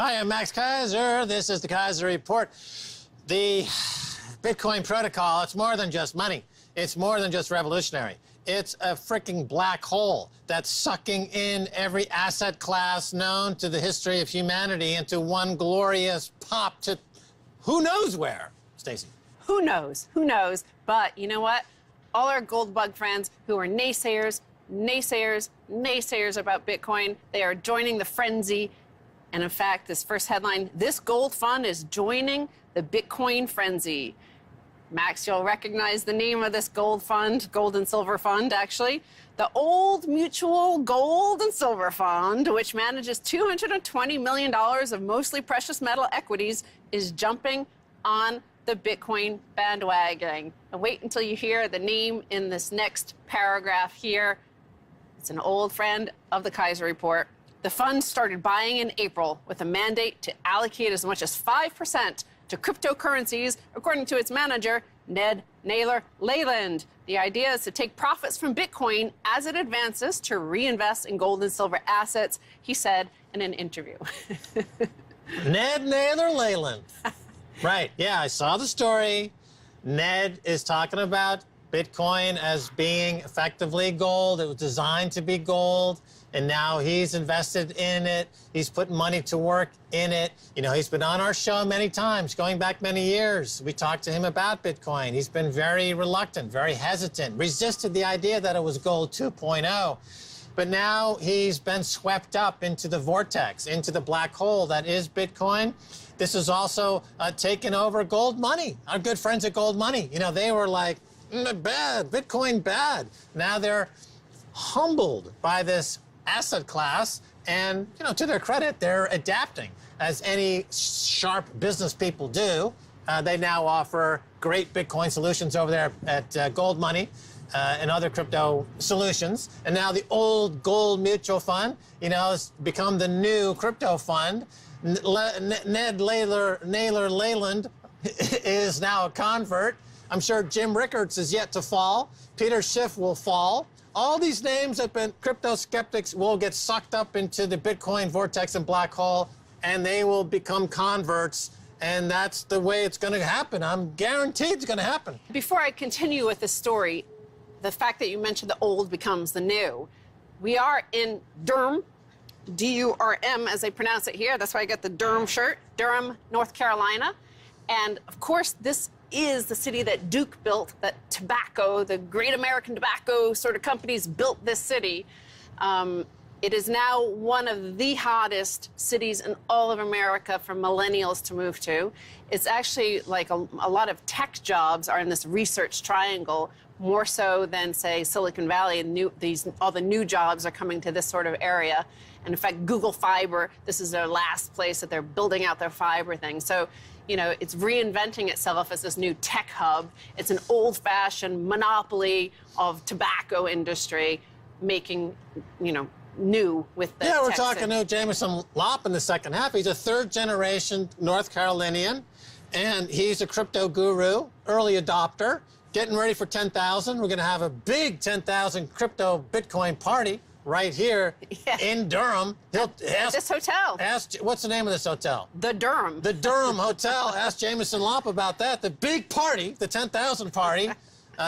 Hi, I'm Max Keiser. This is the Keiser Report. The Bitcoin protocol, it's more than just money. It's more than just revolutionary. It's a freaking black hole that's sucking in every asset class known to the history of humanity into one glorious pop to who knows where, Stacey. Who knows? Who knows? But you know what? All our gold bug friends who are naysayers about Bitcoin, they are joining the frenzy. And in fact, this first headline, this gold fund is joining the Bitcoin frenzy. Max, you'll recognize the name of this gold fund, gold and silver fund, actually. The Old Mutual Gold and Silver Fund, which manages $220 million of mostly precious metal equities, is jumping on the Bitcoin bandwagon. And wait until you hear the name in this next paragraph here. It's an old friend of the Keiser Report. The fund started buying in April with a mandate to allocate as much as 5% to cryptocurrencies, according to its manager, Ned Naylor Leyland. The idea is to take profits from Bitcoin as it advances to reinvest in gold and silver assets, he said in an interview. Ned Naylor Leyland. Right, yeah, I saw the story. Ned is talking about Bitcoin as being effectively gold. It was designed to be gold, and now he's invested in it. He's putting money to work in it. You know, he's been on our show many times, going back many years. We talked to him about Bitcoin. He's been very reluctant, very hesitant, resisted the idea that it was gold 2.0. But now he's been swept up into the vortex, into the black hole that is Bitcoin. This is also taken over Gold Money, our good friends at Gold Money. You know, they were like, bad, Bitcoin bad. Now they're humbled by this asset class, and, you know, to their credit, they're adapting, as any sharp business people do. They now offer great Bitcoin solutions over there at Gold Money and other crypto solutions. And now the old gold mutual fund, you know, has become the new crypto fund. Ned Naylor Leyland is now a convert. I'm sure Jim Rickards is yet to fall. Peter Schiff will fall. All these names that have been crypto skeptics will get sucked up into the Bitcoin vortex and black hole, and they will become converts. And that's the way it's going to happen. I'm guaranteed it's going to happen. Before I continue with the story, the fact that you mentioned the old becomes the new. We are in Durham, D-U-R-M, as they pronounce it here. That's why I got the Durham shirt, Durham, North Carolina. And of course, this is the city that Duke built, that tobacco, the great American tobacco sort of companies built this city. It is now one of the hottest cities in all of America for millennials to move to. It's actually like a lot of tech jobs are in this research triangle, more so than, say, Silicon Valley. And all the new jobs are coming to this sort of area. And in fact, Google Fiber, this is their last place that they're building out their fiber thing. So, you know, it's reinventing itself as this new tech hub. It's an old-fashioned monopoly of tobacco industry, making, you know, new with the Yeah, we're tech talking city. to Jameson Lopp in the second half. He's a third-generation North Carolinian, and he's a crypto guru, early adopter, getting ready for 10,000. We're going to have a big 10,000 crypto Bitcoin party right here in Durham. This hotel. What's the name of this hotel? The Durham. The Durham Hotel. Ask Jameson Lopp about that. The big party, the 10,000 party.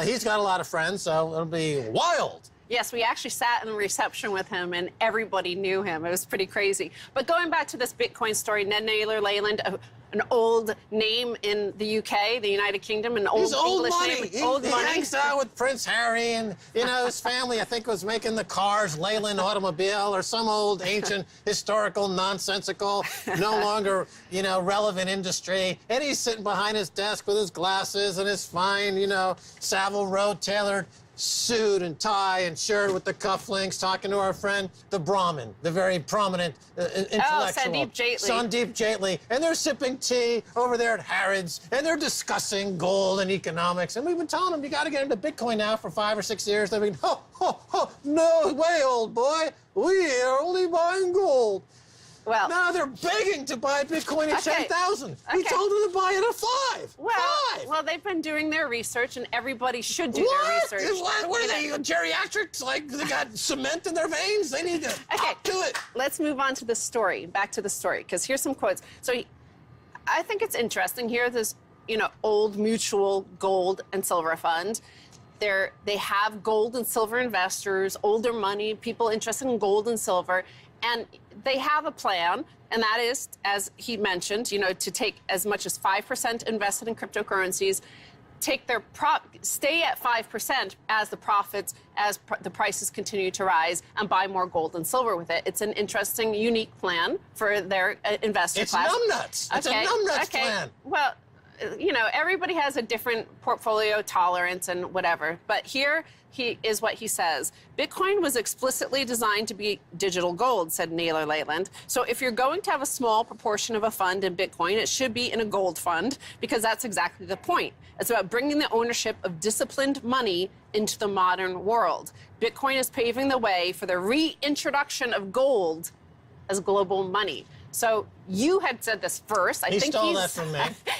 He's got a lot of friends, so it'll be wild. Yes, we actually sat in the reception with him, and everybody knew him. It was pretty crazy. But going back to this Bitcoin story, Ned Naylor Leyland, an old name in the UK, the United Kingdom, an old English name. He hangs out with Prince Harry, and, you know, his family, I think, was making the cars, Leyland Automobile, or some old ancient historical nonsensical, no longer, you know, relevant industry. And he's sitting behind his desk with his glasses and his fine, you know, Savile Row tailored suit and tie and shirt with the cufflinks, talking to our friend, the Brahmin, the very prominent intellectual. Oh, Sandeep Jaitley. Sandeep Jaitley. And they're sipping tea over there at Harrods, and they're discussing gold and economics. And we've been telling them, you got to get into Bitcoin now for 5 or 6 years. They've been, no way, old boy. We are only buying gold. Well, now they're begging to buy Bitcoin at Okay. 10,000. He Okay. told them to buy it at 5. well, 5. well, they've been doing their research, and everybody should do What? their research. What are You they, know. geriatrics? Like, they got cement in their veins? They need to Okay, do it. let's move on to the story. Back to the story, because here's some quotes. So I think it's interesting here. This, Old Mutual Gold and Silver Fund. They have gold and silver investors, older money, people interested in gold and silver, and they have a plan, and that is, as he mentioned, to take as much as 5% invested in cryptocurrencies, take their stay at 5% as the profits, the prices continue to rise, and buy more gold and silver with it. It's an interesting, unique plan for their investor class. It's numbnuts. It's a numbnuts plan. Well, everybody has a different portfolio tolerance and whatever. But here is what he says. Bitcoin was explicitly designed to be digital gold, said Naylor Leyland. So if you're going to have a small proportion of a fund in Bitcoin, it should be in a gold fund, because that's exactly the point. It's about bringing the ownership of disciplined money into the modern world. Bitcoin is paving the way for the reintroduction of gold as global money. So you had said this first. He stole that from me.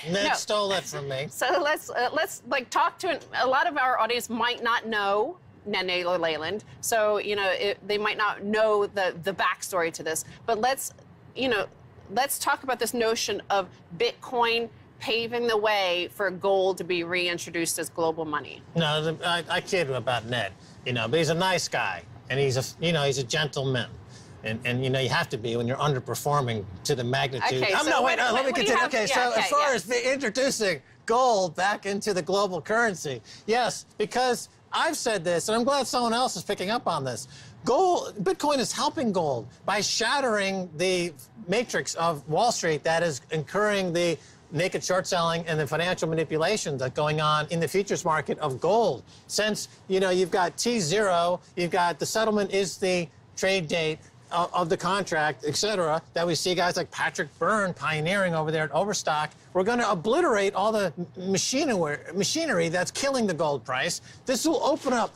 Ned No. stole that from me. So let's talk to a lot of our audience might not know Naylor Leyland. So they might not know the backstory to this. But let's talk about this notion of Bitcoin paving the way for gold to be reintroduced as global money. No, I kid about Ned, but he's a nice guy, and he's a gentleman. And you have to be when you're underperforming to the magnitude. Okay, let me continue. As far as introducing gold back into the global currency, yes, because I've said this, and I'm glad someone else is picking up on this. Bitcoin is helping gold by shattering the matrix of Wall Street that is incurring the naked short selling and the financial manipulation that's going on in the futures market of gold. Since, you've got T0, you've got the settlement is the trade date of the contract, et cetera, that we see guys like Patrick Byrne pioneering over there at Overstock. We're going to obliterate all the machinery that's killing the gold price. This will open up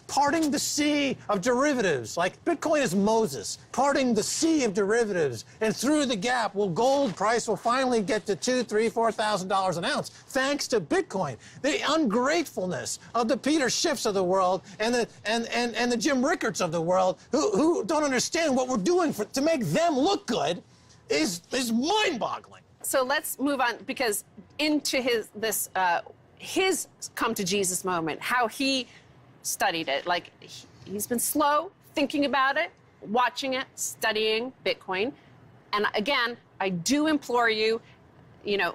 parting the sea of derivatives. Like Bitcoin is Moses, parting the sea of derivatives. And through the gap, gold price will finally get to $2,000, $3,000, $4,000 an ounce, thanks to Bitcoin. The ungratefulness of the Peter Schiffs of the world and the Jim Rickards of the world who don't understand what we're doing to make them look good is mind-boggling. So let's move on, because into his come to Jesus moment, how he studied it. Like, he's been slow thinking about it, watching it, studying Bitcoin. And again, I do implore you,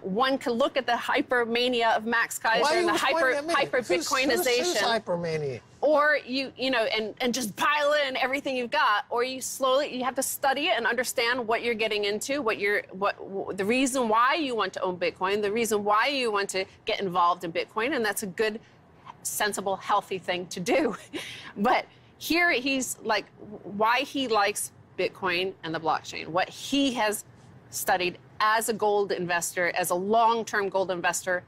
one can look at the hypermania of Max Keiser and the hyper-Bitcoinization. Who's hypermania? Or and just pile in everything you've got, or you have to study it and understand what you're getting into, the reason why you want to own Bitcoin, the reason why you want to get involved in Bitcoin, and that's a good, sensible, healthy thing to do. But here he's like, why he likes Bitcoin and the blockchain, what he has studied as a gold investor, as a long-term gold investor.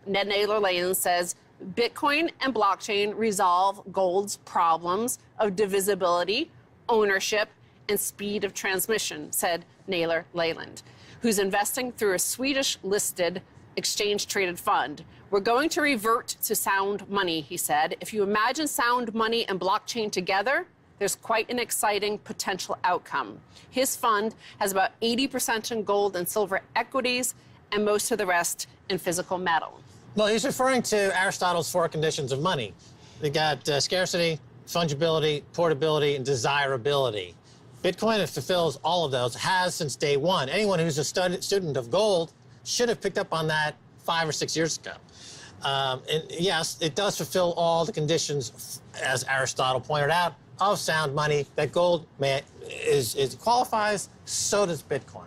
Ned Naylor Leyland says, Bitcoin and blockchain resolve gold's problems of divisibility, ownership, and speed of transmission, said Naylor Leyland, who's investing through a Swedish-listed exchange-traded fund. We're going to revert to sound money, he said. If you imagine sound money and blockchain together, there's quite an exciting potential outcome. His fund has about 80% in gold and silver equities, and most of the rest in physical metal. Well, he's referring to Aristotle's 4 conditions of money. They got scarcity, fungibility, portability, and desirability. Bitcoin fulfills all of those, has since day one. Anyone who's a student of gold should have picked up on that 5 or 6 years ago. And yes, it does fulfill all the conditions, as Aristotle pointed out, of sound money that gold qualifies, so does Bitcoin.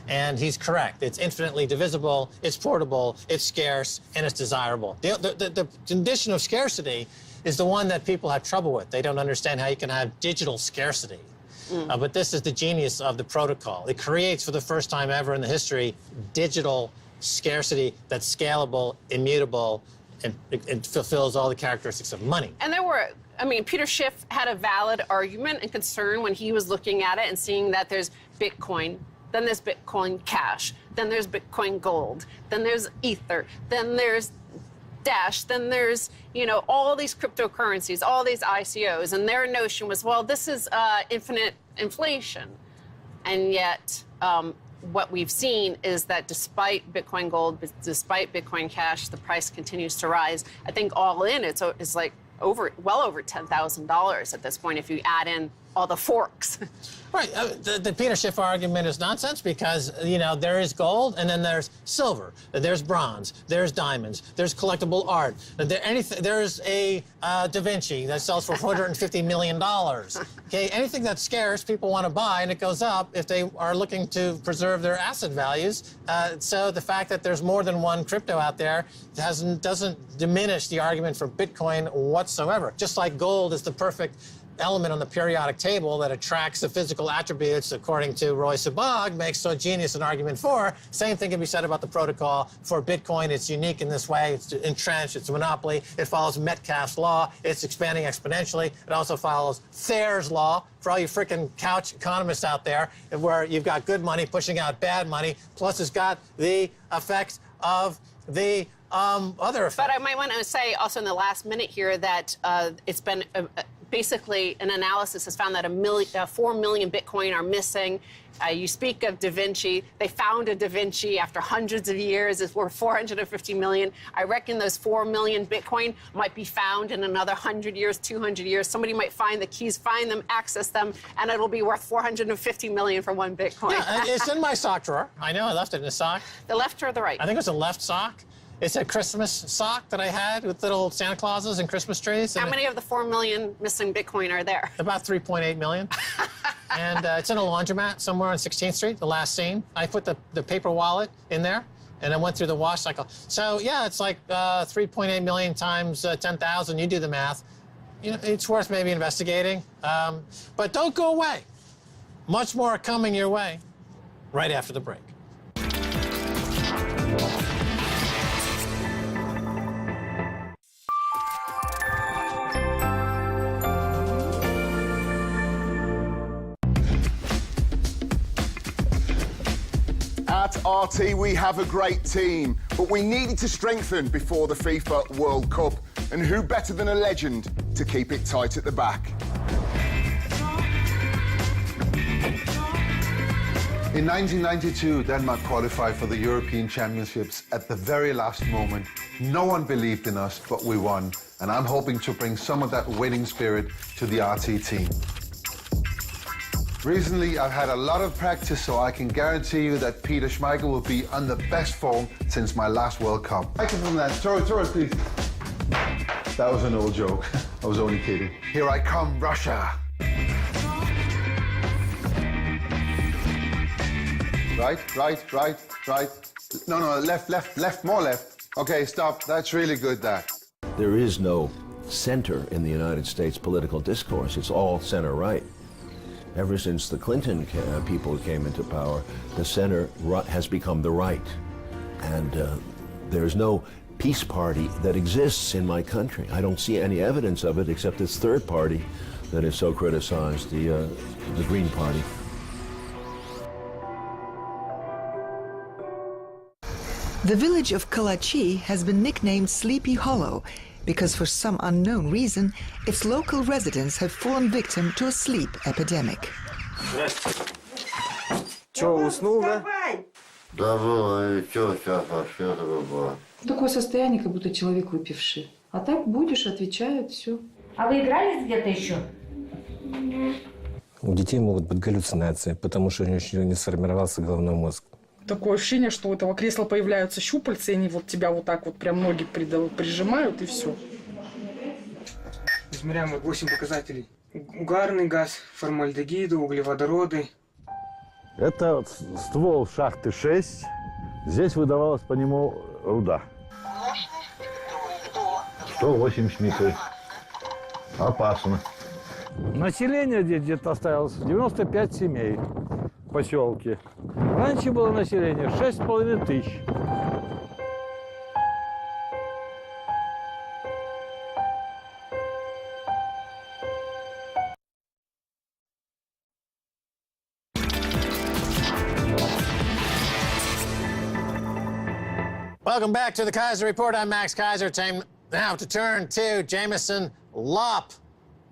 And he's correct. It's infinitely divisible, it's portable, it's scarce, and it's desirable. The condition of scarcity is the one that people have trouble with. They don't understand how you can have digital scarcity. But this is the genius of the protocol. It creates, for the first time ever in the history, digital scarcity that's scalable, immutable, and it fulfills all the characteristics of money. And Peter Schiff had a valid argument and concern when he was looking at it and seeing that there's Bitcoin, then there's Bitcoin Cash, then there's Bitcoin Gold, then there's Ether, then there's Dash, then there's, all these cryptocurrencies, all these ICOs, and their notion was, well, this is infinite inflation. And yet, what we've seen is that despite Bitcoin Gold, despite Bitcoin Cash, the price continues to rise. I think all in, it's like well over $10,000 at this point if you add in all the forks. Right. The Peter Schiff argument is nonsense because, there is gold and then there's silver, there's bronze, there's diamonds, there's collectible art. There's a Da Vinci that sells for $450 million. Okay, anything that's scarce, people want to buy, and it goes up if they are looking to preserve their asset values. So the fact that there's more than one crypto out there doesn't diminish the argument for Bitcoin whatsoever. Just like gold is the perfect element on the periodic table that attracts the physical attributes, according to Roy Sabag, makes so genius an argument for. Same thing can be said about the protocol for Bitcoin. It's unique in this way. It's entrenched. It's a monopoly. It follows Metcalfe's law. It's expanding exponentially. It also follows Thayer's law for all you freaking couch economists out there, where you've got good money pushing out bad money. Plus, it's got the effects of the other effects. But I might want to say also in the last minute here that it's been basically an analysis has found that 4 million Bitcoin are missing. You speak of Da Vinci. They found a Da Vinci after hundreds of years. It's worth 450 million. I reckon those 4 million Bitcoin might be found in another 100 years, 200 years. Somebody might find the keys, find them, access them, and it'll be worth 450 million for one Bitcoin. Yeah, it's in my sock drawer. I know I left it in the sock. The left or the right? I think it was the left sock. It's a Christmas sock that I had with little Santa Clauses and Christmas trees. How many of the 4 million missing Bitcoin are there? About 3.8 million. And it's in a laundromat somewhere on 16th Street, the last scene. I put the paper wallet in there, and I went through the wash cycle. So, yeah, it's like 3.8 million times 10,000. You do the math. It's worth maybe investigating. But don't go away. Much more coming your way right after the break. At RT, we have a great team, but we needed to strengthen before the FIFA World Cup. And who better than a legend to keep it tight at the back? In 1992, Denmark qualified for the European Championships at the very last moment. No one believed in us, but we won. And I'm hoping to bring some of that winning spirit to the RT team. Recently, I've had a lot of practice, so I can guarantee you that Peter Schmeichel will be on the best form since my last World Cup. Microphone that. Throw it, please. That was an old joke. I was only kidding. Here I come, Russia. Right. No, left, more left. Okay, stop. That's really good, that. There is no center in the United States political discourse. It's all center-right. Ever since the Clinton people came into power, the center has become the right. And there's no peace party that exists in my country. I don't see any evidence of it except this third party that is so criticized, the Green Party. The village of Kalachi has been nicknamed Sleepy Hollow because for some unknown reason, its local residents have fallen victim to a sleep epidemic. Че, уснул, да? Да, было, и что сейчас, вообще такое было? Такое состояние, как будто человек выпивший. А так будешь, отвечают, все. А вы играли где-то еще? У детей могут быть галлюцинации, потому что у них еще не сформировался головной мозг. Такое ощущение, что у этого кресла появляются щупальца, и они вот тебя вот так вот прям ноги прижимают, и все. Измеряем 8 показателей. Угарный газ, формальдегиды, углеводороды. Это ствол шахты 6. Здесь выдавалась по нему руда. 180 метров. Опасно. Население здесь где-то осталось 95 семей в поселке. Раньше было население 6,5 тысяч. Welcome back to the Keiser Report. I'm Max Keiser. Time now to turn to Jameson Lopp.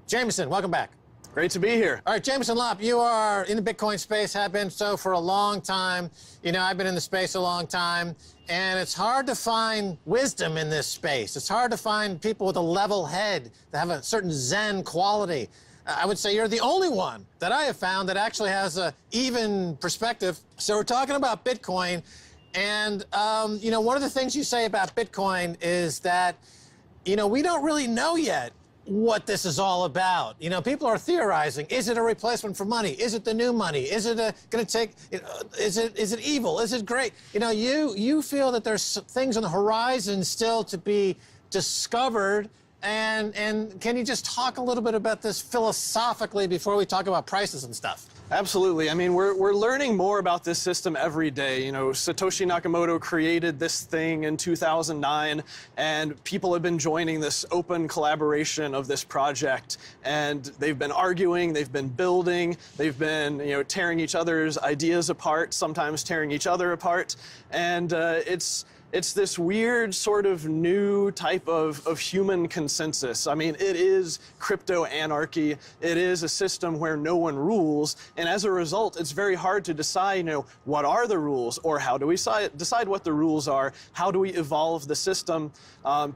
Jameson, welcome back. Great to be here. All right, Jameson Lopp, you are in the Bitcoin space, have been so for a long time. You know, I've been in the space a long time, and it's hard to find wisdom in this space. It's hard to find people with a level head that have a certain Zen quality. I would say you're the only one that I have found that actually has an even perspective. So we're talking about Bitcoin, and, you know, one of the things you say about Bitcoin is that, you know, we don't really know yet what this is all about. You know, people are theorizing, is it a replacement for money? Is it the new money? Is it going to take, you know, is it evil? Is it great? You know, you feel that there's things on the horizon still to be discovered. And can you just talk a little bit about this philosophically before we talk about prices and stuff? Absolutely. I mean, we're learning more about this system every day. You know, Satoshi Nakamoto created this thing in 2009, and people have been joining this open collaboration of this project. And they've been arguing, they've been building, they've been, you know, tearing each other's ideas apart, sometimes tearing each other apart. And it's this weird sort of new type of human consensus. I mean, it is crypto anarchy. It is a system where no one rules. And as a result, it's very hard to decide, you know, what are the rules, or how do we decide what the rules are? How do we evolve the system?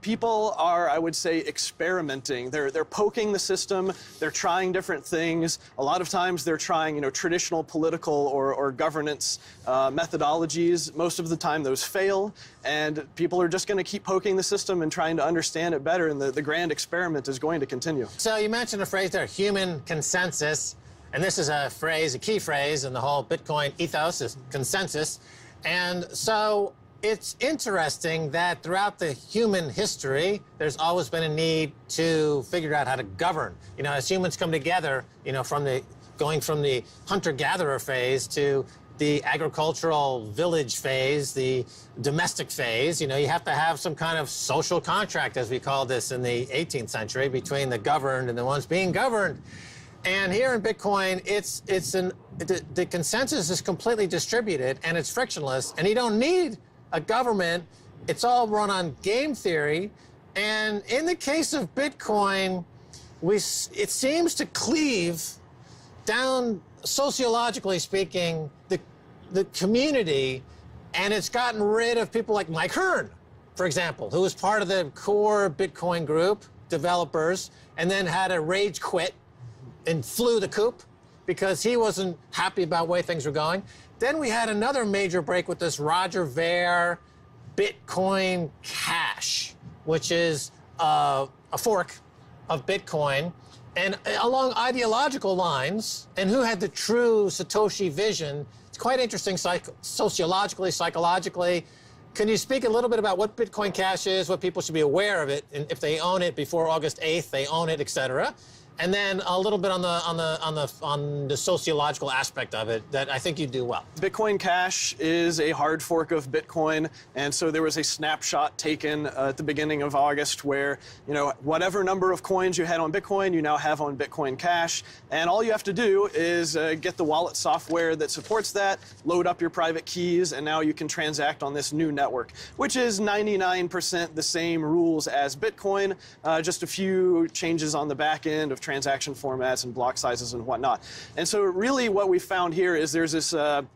People are, I would say, experimenting. They're poking the system. They're trying different things. A lot of times they're trying, you know, traditional political or governance methodologies. Most of the time those fail. And people are just going to keep poking the system and trying to understand it better, and the grand experiment is going to continue. So you mentioned a phrase there, human consensus, and this is a phrase, a key phrase in the whole Bitcoin ethos is consensus. And so it's interesting that throughout the human history, there's always been a need to figure out how to govern. You know, as humans come together, you know, going from the hunter-gatherer phase to the agricultural village phase, the domestic phase, you know, you have to have some kind of social contract, as we call this in the 18th century, between the governed and the ones being governed. And here in Bitcoin, the consensus is completely distributed and it's frictionless, and you don't need a government. It's all run on game theory. And in the case of Bitcoin, it seems to cleave down, sociologically speaking, the community, and it's gotten rid of people like Mike Hearn, for example, who was part of the core Bitcoin group, developers, and then had a rage quit and flew the coop because he wasn't happy about the way things were going. Then we had another major break with this Roger Ver Bitcoin Cash, which is a fork of Bitcoin. And along ideological lines, and who had the true Satoshi vision, it's quite interesting sociologically, psychologically. Can you speak a little bit about what Bitcoin Cash is, what people should be aware of it, and if they own it before August 8th, they own it, et cetera? And then a little bit on the sociological aspect of it that I think you do well. Bitcoin Cash is a hard fork of Bitcoin, and so there was a snapshot taken at the beginning of August where, you know, whatever number of coins you had on Bitcoin, you now have on Bitcoin Cash, and all you have to do is get the wallet software that supports that, load up your private keys, and now you can transact on this new network, which is 99% the same rules as Bitcoin, just a few changes on the back end of transaction formats and block sizes and whatnot. And so really what we found here is there's this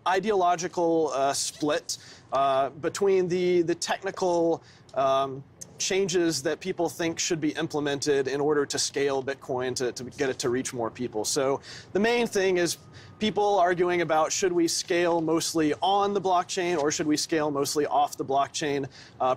ideological split between the technical changes that people think should be implemented in order to scale Bitcoin to get it to reach more people. So the main thing is people arguing about, should we scale mostly on the blockchain or should we scale mostly off the blockchain?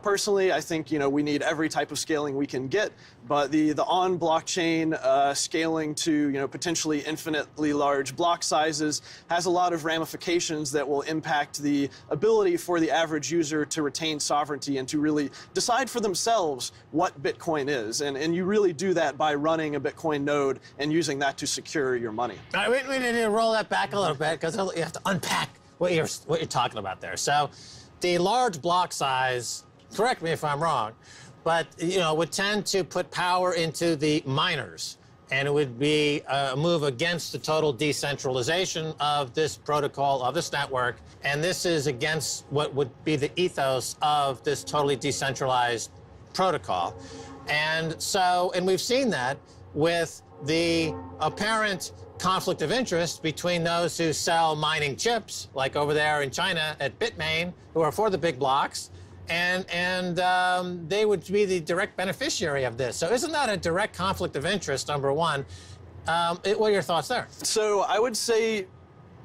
Personally, I think, you know, we need every type of scaling we can get, but the on blockchain scaling to, you know, potentially infinitely large block sizes has a lot of ramifications that will impact the ability for the average user to retain sovereignty and to really decide for themselves what Bitcoin is. And you really do that by running a Bitcoin node and using that to secure your money. All right, we need to roll that back a little bit because you have to unpack what you're talking about there. So the large block size, correct me if I'm wrong, but, you know, would tend to put power into the miners. and it would be a move against the total decentralization of this protocol, of this network, and this is against what would be the ethos of this totally decentralized protocol. And so, and we've seen that with the apparent conflict of interest between those who sell mining chips, like over there in China at Bitmain, who are for the big blocks, and they would be the direct beneficiary of this. So isn't that a direct conflict of interest, number one? What are your thoughts there? So I would say,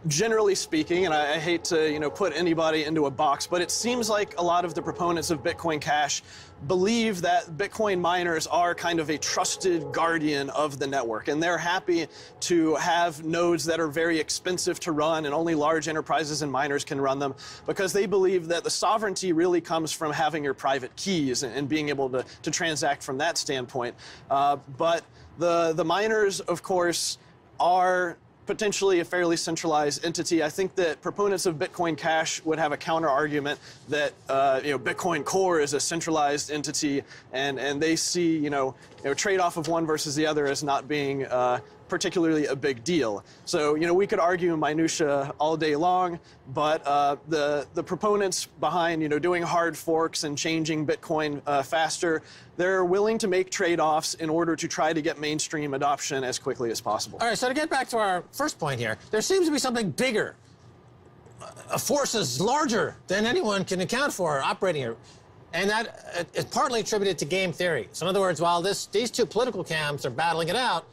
generally speaking, and I hate to put anybody into a box, but it seems like a lot of the proponents of Bitcoin Cash believe that Bitcoin miners are kind of a trusted guardian of the network, and they're happy to have nodes that are very expensive to run and only large enterprises and miners can run them, because they believe that the sovereignty really comes from having your private keys and being able to transact from that standpoint. But the miners, of course, are potentially a fairly centralized entity. I think that proponents of Bitcoin Cash would have a counter argument that Bitcoin Core is a centralized entity, and they see trade-off of one versus the other as not being particularly a big deal. So we could argue minutia all day long, but the proponents behind doing hard forks and changing Bitcoin faster, they're willing to make trade-offs in order to try to get mainstream adoption as quickly as possible. All right, so to get back to our first point here, there seems to be something bigger, a force is larger than anyone can account for operating here. And that is partly attributed to game theory. So in other words, while these two political camps are battling it out,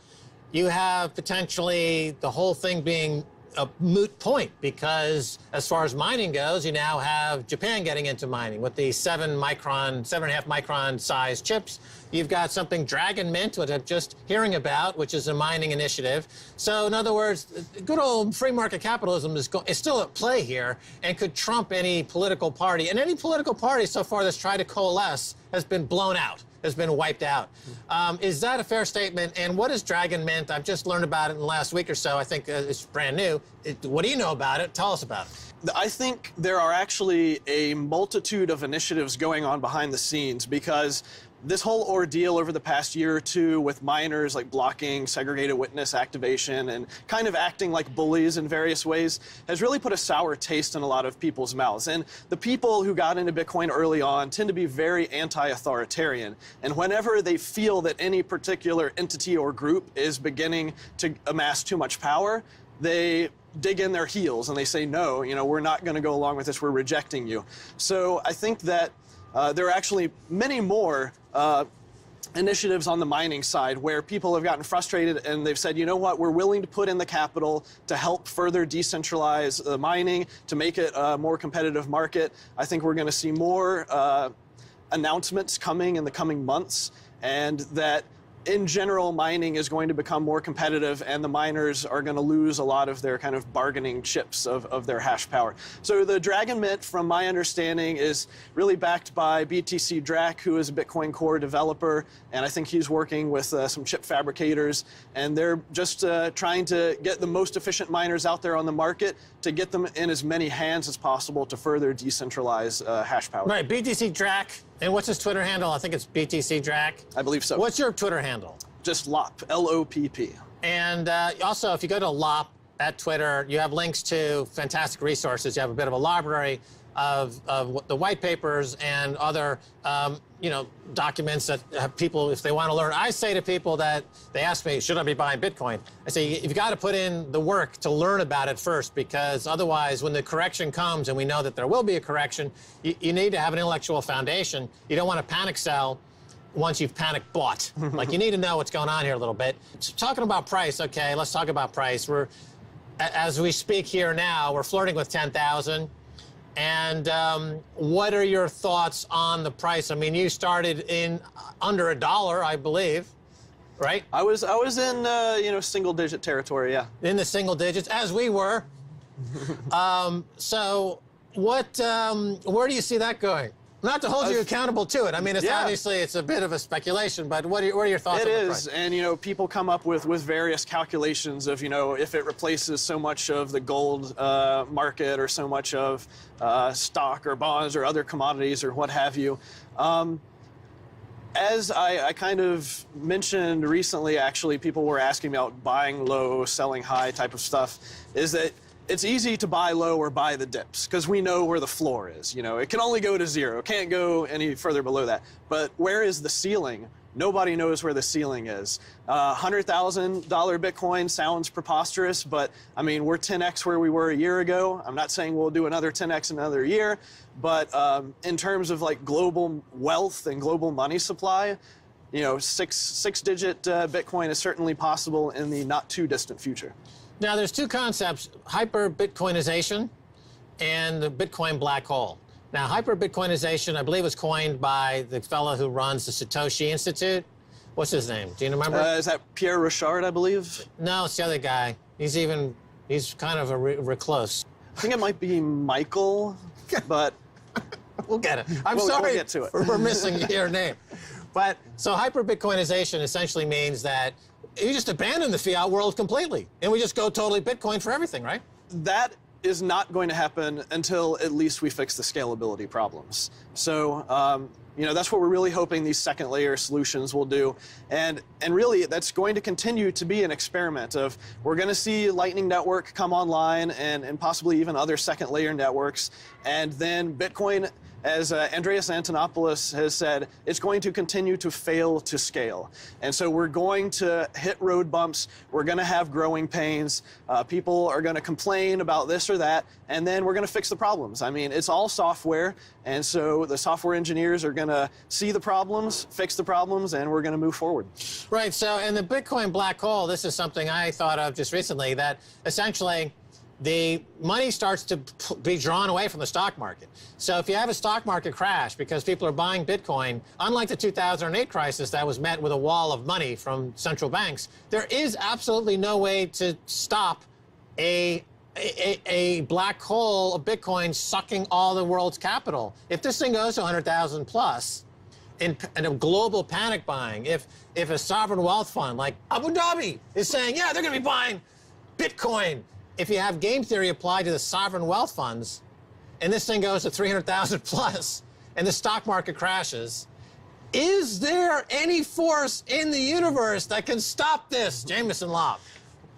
you have potentially the whole thing being a moot point, because as far as mining goes, you now have Japan getting into mining with the 7.5 micron size chips. You've got something Dragon Mint, which I'm just hearing about, which is a mining initiative. So in other words, good old free market capitalism is still at play here and could trump any political party. And any political party so far that's tried to coalesce has been blown out, has been wiped out. Is that a fair statement? And what is Dragon Mint? I've just learned about it in the last week or so. I think it's brand new. What do you know about it? Tell us about it. I think there are actually a multitude of initiatives going on behind the scenes, because this whole ordeal over the past year or two with miners like blocking segregated witness activation and kind of acting like bullies in various ways has really put a sour taste in a lot of people's mouths. And the people who got into Bitcoin early on tend to be very anti-authoritarian. And whenever they feel that any particular entity or group is beginning to amass too much power, they dig in their heels and they say, no, we're not going to go along with this, we're rejecting you. So I think that there are actually many more initiatives on the mining side where people have gotten frustrated and they've said, you know what, we're willing to put in the capital to help further decentralize the mining, to make it a more competitive market. I think we're going to see more announcements coming in the coming months, and that in general, mining is going to become more competitive, and the miners are going to lose a lot of their kind of bargaining chips of their hash power. So the Dragon Mint, from my understanding, is really backed by BTC Drac, who is a Bitcoin Core developer, and I think he's working with some chip fabricators, and they're just trying to get the most efficient miners out there on the market to get them in as many hands as possible to further decentralize hash power. Right, BTC Drac. And what's his Twitter handle? I think it's BTC Drac. I believe so. What's your Twitter handle? Just LOP, L-O-P-P. And also, if you go to LOP at Twitter, you have links to fantastic resources. You have a bit of a library of the white papers and other, documents that have people, if they want to learn. I say to people that they ask me, should I be buying Bitcoin? I say, you've got to put in the work to learn about it first, because otherwise, when the correction comes, and we know that there will be a correction, you need to have an intellectual foundation. You don't want to panic sell once you've panic bought. Like, you need to know what's going on here a little bit. So, talking about price, okay, let's talk about price. As we speak here now, we're flirting with 10,000. And what are your thoughts on the price? I mean, you started in under $1, I believe, right? I was in single-digit territory, yeah. In the single digits, as we were. So, where do you see that going? Not to hold you accountable to it. I mean, it's obviously it's a bit of a speculation, but what are your thoughts on the price? It is, and people come up with various calculations of if it replaces so much of the gold market or so much of stock or bonds or other commodities or what have you. As I kind of mentioned recently, actually, people were asking me about buying low, selling high type of stuff, is that it's easy to buy low or buy the dips because we know where the floor is. You know, it can only go to zero. It can't go any further below that. But where is the ceiling? Nobody knows where the ceiling is. $100,000 Bitcoin sounds preposterous, but I mean, we're 10x where we were a year ago. I'm not saying we'll do another 10x in another year, but in terms of like global wealth and global money supply, you know, six-digit Bitcoin is certainly possible in the not too distant future. Now, there's two concepts, hyper-Bitcoinization and the Bitcoin black hole. Now, hyper-Bitcoinization, I believe, was coined by the fellow who runs the Satoshi Institute. What's his name? Do you remember? Is that Pierre Rochard, I believe? No, it's the other guy. He's kind of a recluse. I think it might be Michael, but... We'll get it. I'm sorry we'll get to it. for missing your name. But, so hyper-Bitcoinization essentially means that you just abandon the fiat world completely, and we just go totally Bitcoin for everything, right? That is not going to happen until at least we fix the scalability problems. So, you know, that's what we're really hoping these second layer solutions will do. And really, that's going to continue to be an experiment of, we're going to see Lightning Network come online and possibly even other second layer networks. And then Bitcoin, as Andreas Antonopoulos has said, it's going to continue to fail to scale. And so we're going to hit road bumps. We're going to have growing pains. People are going to complain about this or that, and then we're going to fix the problems. I mean, it's all software, and so the software engineers are going to see the problems, fix the problems, and we're going to move forward. Right, so in the Bitcoin black hole, this is something I thought of just recently, that essentially the money starts to be drawn away from the stock market. So if you have a stock market crash because people are buying Bitcoin, unlike the 2008 crisis that was met with a wall of money from central banks, there is absolutely no way to stop a black hole of Bitcoin sucking all the world's capital. If this thing goes to 100,000 plus, in a global panic buying, if a sovereign wealth fund like Abu Dhabi is saying, yeah, they're going to be buying Bitcoin, if you have game theory applied to the sovereign wealth funds, and this thing goes to 300,000 plus, and the stock market crashes, is there any force in the universe that can stop this, Jameson Lopp?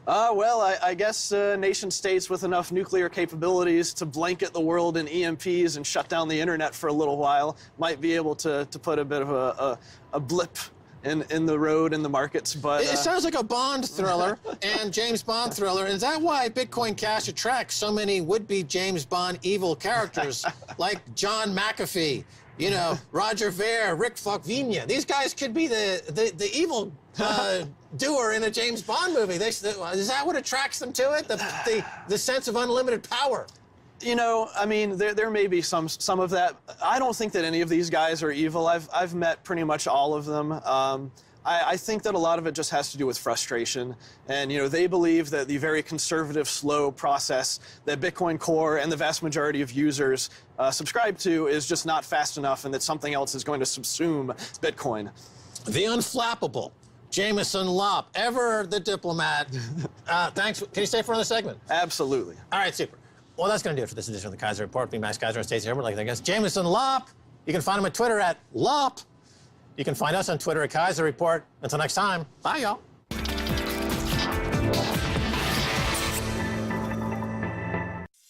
Well, I guess nation states with enough nuclear capabilities to blanket the world in EMPs and shut down the internet for a little while might be able to put a bit of a blip in the road, in the markets, but... It sounds like a Bond thriller and James Bond thriller. Is that why Bitcoin Cash attracts so many would-be James Bond evil characters like John McAfee, you know, Roger Ver, Rick Falkvinia? These guys could be the evil doer in a James Bond movie. Is that what attracts them to it? The sense of unlimited power? You know, I mean, there may be some of that. I don't think that any of these guys are evil. I've met pretty much all of them. I think that a lot of it just has to do with frustration. And, you know, they believe that the very conservative, slow process that Bitcoin Core and the vast majority of users subscribe to is just not fast enough, and that something else is going to subsume Bitcoin. The unflappable Jameson Lopp, ever the diplomat. Thanks. Can you stay for another segment? Absolutely. All right, super. Well, that's going to do it for this edition of the Keiser Report. Me, Max Keiser, and Stacey Herbert. Like I guess Jameson Lopp. You can find him on Twitter at Lopp. You can find us on Twitter at Keiser Report. Until next time, bye, y'all.